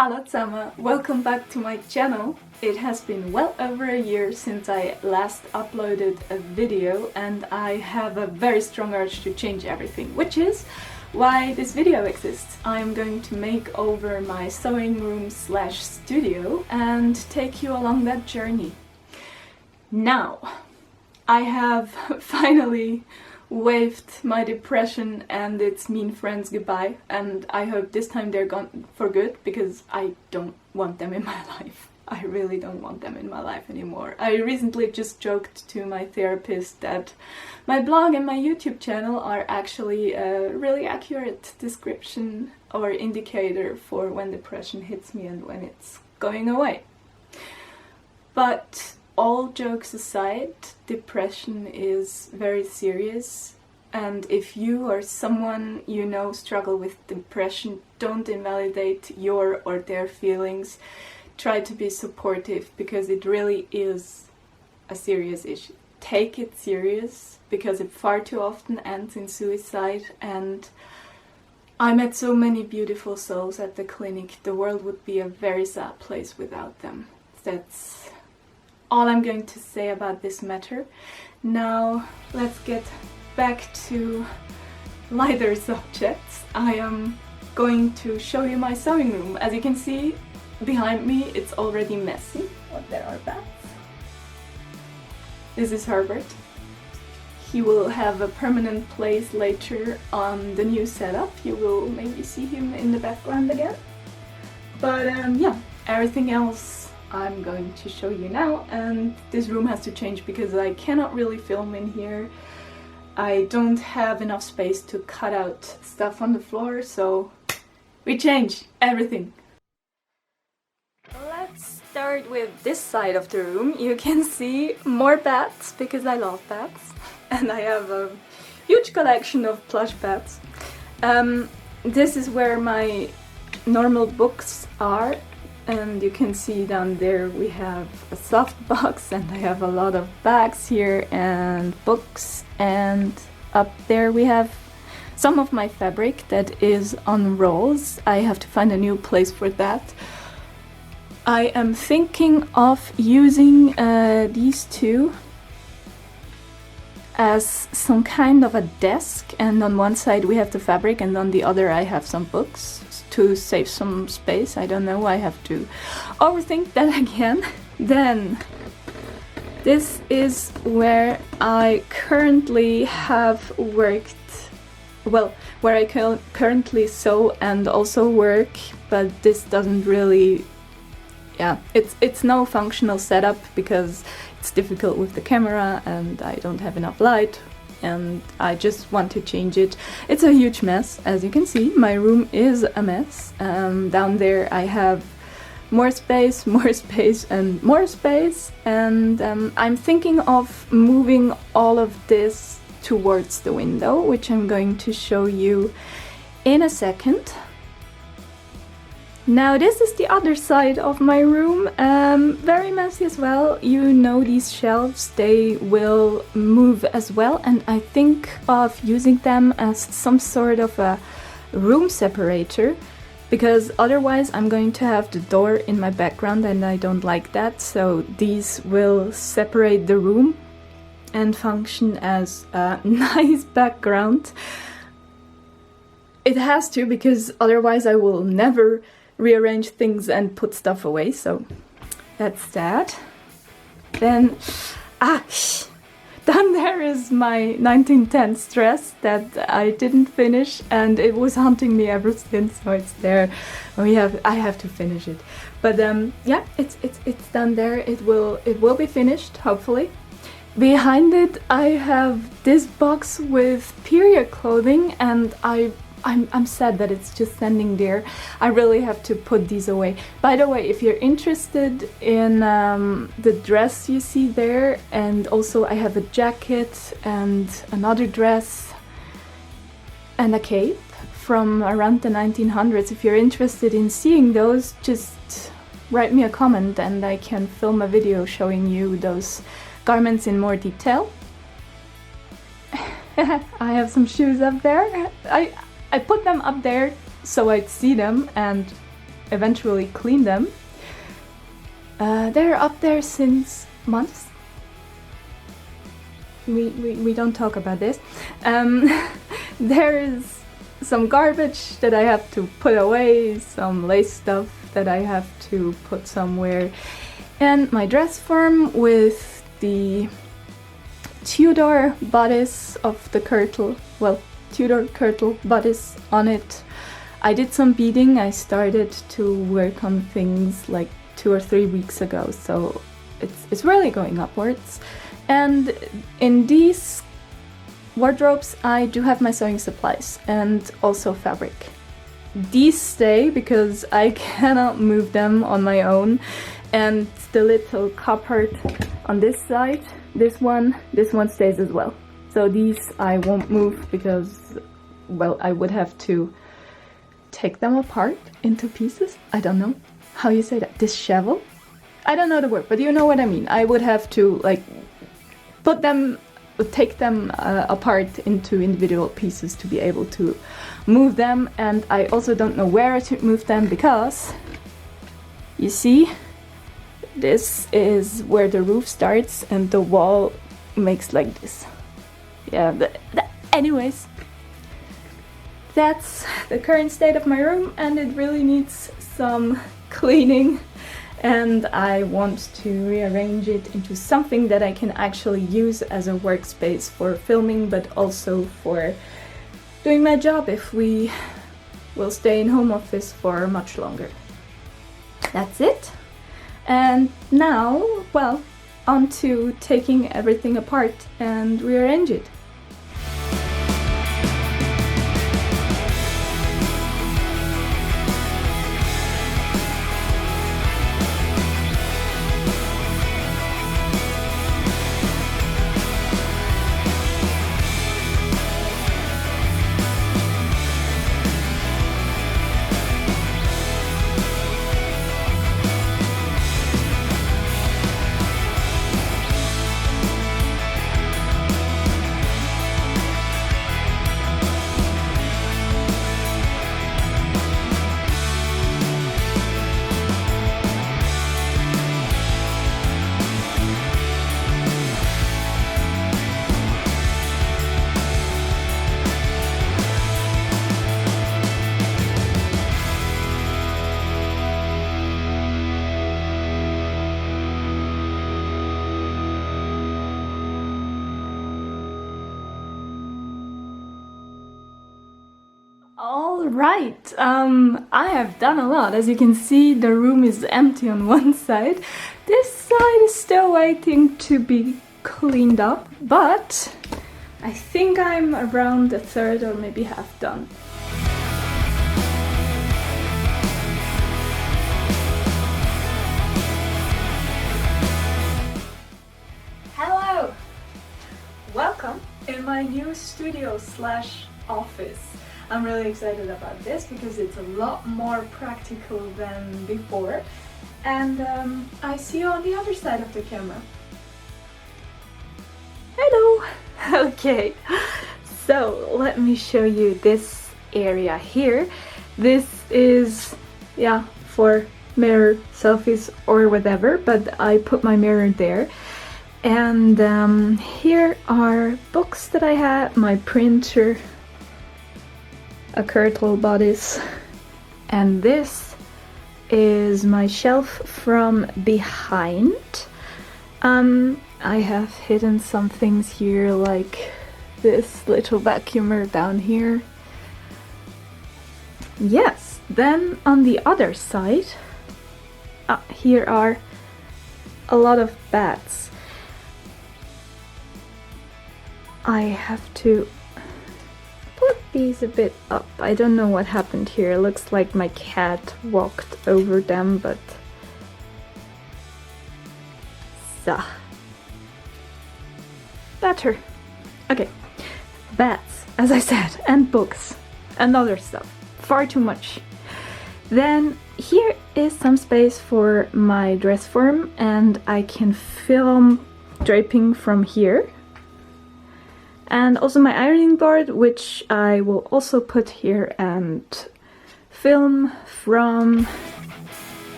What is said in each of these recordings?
Hallo zämä! Welcome back to my channel. It has been well over a year since I last uploaded a video and I have a very strong urge to change everything, which is why this video exists. I am going to make over my sewing room slash studio and take you along that journey. Now, I have finally waved my depression and its mean friends goodbye, and I hope this time they're gone for good, because I don't want them in my life. I really don't want them in my life anymore. I recently just joked to my therapist that my blog and my YouTube channel are actually a really accurate description or indicator for when depression hits me and when it's going away. But all jokes aside, depression is very serious, and if you or someone you know struggle with depression, don't invalidate your or their feelings. Try to be supportive, because it really is a serious issue. Take it serious, because it far too often ends in suicide, and I met so many beautiful souls at the clinic. The world would be a very sad place without them. That's all I'm going to say about this matter. Now let's get back to lighter subjects. I am going to show you my sewing room. As you can see behind me, it's already messy, but there are bats. This is Herbert. He will have a permanent place later on the new setup. You will maybe see him in the background again. But yeah, everything else I'm going to show you now, and this room has to change because I cannot really film in here. I don't have enough space to cut out stuff on the floor, so we change everything. Let's start with this side of the room. You can see more bats because I love bats, and I have a huge collection of plush bats. This is where my normal books are. And you can see down there we have a soft box, and I have a lot of bags here and books, and up there we have some of my fabric that is on rolls. I have to find a new place for that. I am thinking of using these two as some kind of a desk, and on one side we have the fabric and on the other I have some books to save some space. I don't know, I have to overthink that again. Then this is where I currently have worked, well, where I currently sew and also work, but this doesn't really, yeah, it's no functional setup because it's difficult with the camera and I don't have enough light, and I just want to change it. It's a huge mess, as you can see. My room is a mess. Down there I have more space, more space and more space, and I'm thinking of moving all of this towards the window, which I'm going to show you in a second. Now this is the other side of my room, very messy as well. You know, these shelves, they will move as well, and I think of using them as some sort of a room separator, because otherwise I'm going to have the door in my background and I don't like that, so these will separate the room and function as a nice background. It has to, because otherwise I will never rearrange things and put stuff away, so that's that. Then, down there is my 1910 dress that I didn't finish, and it was haunting me ever since, so it's there. I have to finish it. But yeah, it's down there. It will be finished, hopefully. Behind it I have this box with period clothing, and I'm sad that it's just standing there. I really have to put these away. By the way, if you're interested in the dress you see there, and also I have a jacket and another dress and a cape from around the 1900s. If you're interested in seeing those, just write me a comment and I can film a video showing you those garments in more detail. I have some shoes up there. I put them up there so I'd see them, and eventually clean them. They're up there since months. We don't talk about this. There is some garbage that I have to put away, some lace stuff that I have to put somewhere, and my dress form with the Tudor bodice of the kirtle, well, Tudor kirtle bodice on it. I did some beading. I started to work on things like 2 or 3 weeks ago, so it's really going upwards. And in these wardrobes I do have my sewing supplies and also fabric. These stay because I cannot move them on my own, and the little cupboard on this side, this one stays as well. So these I won't move because, well, I would have to take them apart into pieces. I don't know how you say that. Dishevel? I don't know the word, but you know what I mean. I would have to like take them apart into individual pieces to be able to move them, and I also don't know where to move them because you see, this is where the roof starts and the wall makes like this. Yeah, anyways, that's the current state of my room, and it really needs some cleaning, and I want to rearrange it into something that I can actually use as a workspace for filming, but also for doing my job if we will stay in home office for much longer. That's it. And now, well, on to taking everything apart and rearrange it. Alright, I have done a lot. As you can see, the room is empty on one side. This side is still waiting to be cleaned up, but I think I'm around a third or maybe half done. Hello! Welcome in my new studio slash office. I'm really excited about this because it's a lot more practical than before, and I see you on the other side of the camera. Hello! Okay, so let me show you this area here. This is, yeah, for mirror selfies or whatever, but I put my mirror there. And here are books that I had, my printer, a kirtle bodice, and this is my shelf from behind. I have hidden some things here, like this little vacuumer down here. Yes, then on the other side, here are a lot of bats. I have to put these a bit up. I don't know what happened here. It looks like my cat walked over them, but so better. Okay, bats, as I said, and books and other stuff. Far too much. Then here is some space for my dress form, and I can film draping from here. And also my ironing board, which I will also put here and film from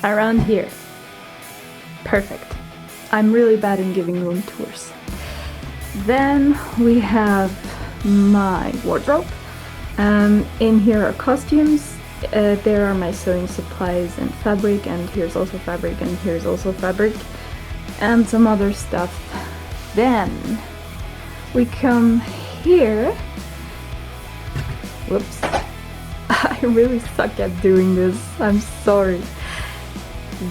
around here. Perfect. I'm really bad in giving room tours. Then we have my wardrobe. In here are costumes. There are my sewing supplies and fabric, and here's also fabric, and here's also fabric, and some other stuff. Then we come here. Whoops. I really suck at doing this. I'm sorry.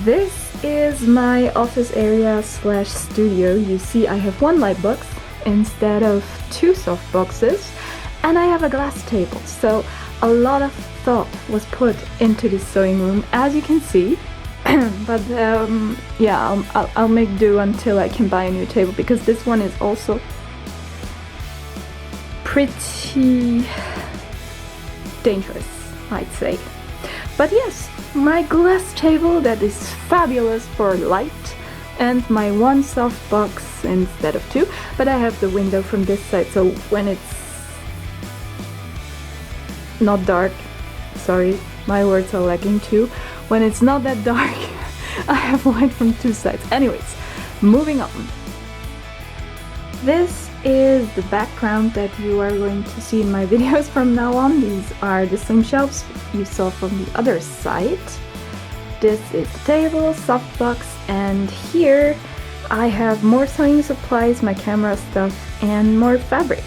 This is my office area slash studio. You see I have one light box instead of two soft boxes, and I have a glass table. So a lot of thought was put into this sewing room, as you can see. But yeah, I'll make do until I can buy a new table, because this one is also pretty dangerous, I'd say. But yes, my glass table that is fabulous for light, and my one soft box instead of two. But I have the window from this side, so when it's not dark, sorry, my words are lagging too. When it's not that dark, I have light from two sides. Anyways, moving on. This is the background that you are going to see in my videos from now on. These are the same shelves you saw from the other side. This is the table, softbox, and here I have more sewing supplies, my camera stuff, and more fabric.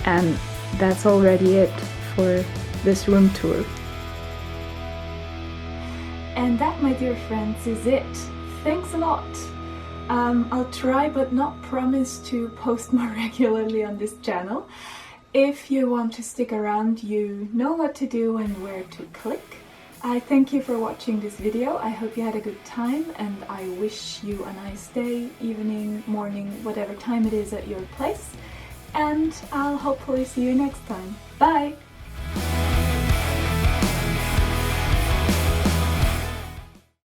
And that's already it for this room tour. And that, my dear friends, is it. Thanks a lot. I'll try but not promise to post more regularly on this channel. If you want to stick around, you know what to do and where to click. I thank you for watching this video. I hope you had a good time, and I wish you a nice day, evening, morning, whatever time it is at your place. And I'll hopefully see you next time. Bye!